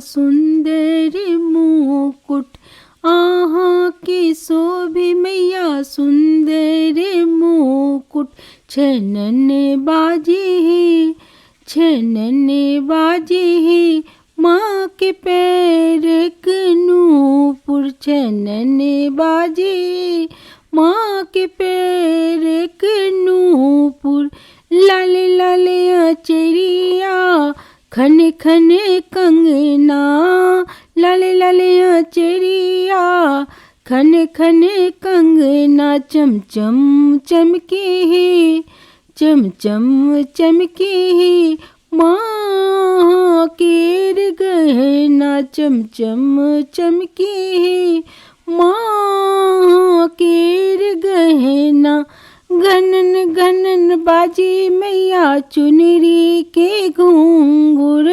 सुंदर मुकुट, आहाँ के शोभे मैया सुंदर मुकुट। छनन बाजे है, छनन बाजे है, माँ के पैर नूपुर। छनन बाजे माँ के पैर नूपुर। लाले लाले अचरिया, खन खन कंगना। लाले लाले अचरिया, खन खन कंगना। चम चम चमके है, चम चम चमके है, माँ केर गहना। चम चम चमके है, माँ केर गहना। घनन घनन बाजे मैया चुनरी के घुंघुर।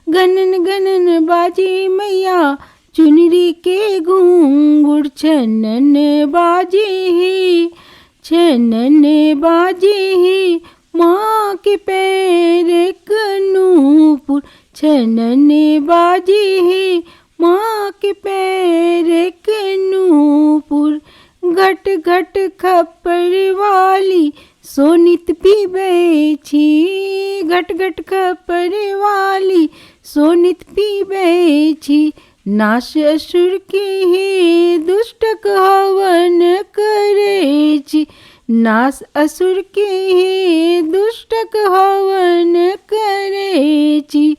घनन घनन बाजे मैया चुनरी के घुंघुर। छनन बाजे है, छनन बाजे है, माँ के पैर नूपुर। छनन बाजे है, माँ के पैर नूपुर। घट घट खप्पर वाली सोनित पीबे छी। घट घट खप्पर वाली सोनित पीबे छी। नाश असुर के हे दुष्टक हवन करे छी। नाश असुर के हे दुष्टक हवन करे छी।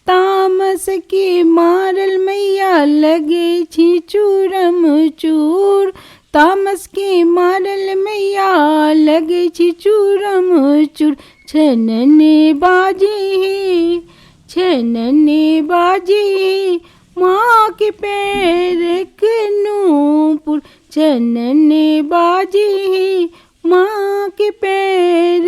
तामस के मारल मैया लगे छी चूरम चूर। तामस के मारल मैया लगे छी चूरम चूर। छनन बाजे है, छनन बाजे है, माँ के पैर नूपुर। छनन बाजे है, माँ के पैर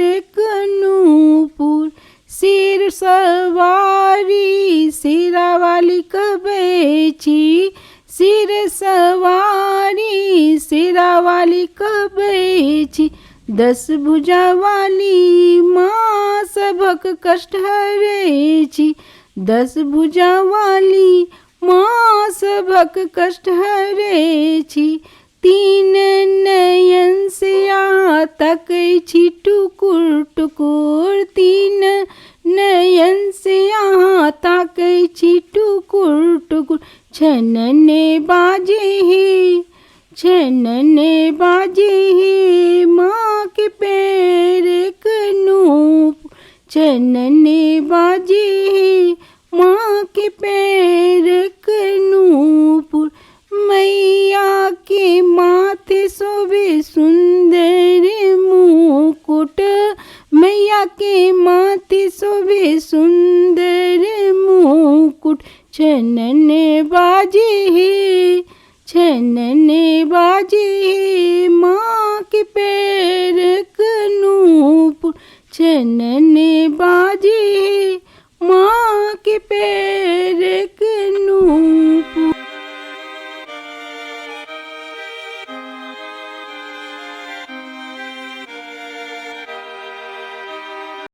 नूपुर। सिर सवारी सिरा वाली कबे छी। सिर सवारी सिरा वाली कबे छी। 10 भुजा वाली माँ सबक कष्ट हरे छी। 10 भुजा वाली माँ सबक कष्ट हरे छी। 3 नयन से यहाँ तक छी टुकुर टुकुर। 3 नयन से यहाँ तक छी टुकुर टुकुर। छनन बाजे है, छनन बाजे है, माँ के पैर नूपुर। छनन बाजे है, माँ के पैर नूपुर। मैया के माथे शोभे सुंदर मुकुट। मैया के माथे शोभे सुंदर मुकुट। छनन बाजे है, छनन बाजे है, माँ के पैर नूपुर। छनन बाजे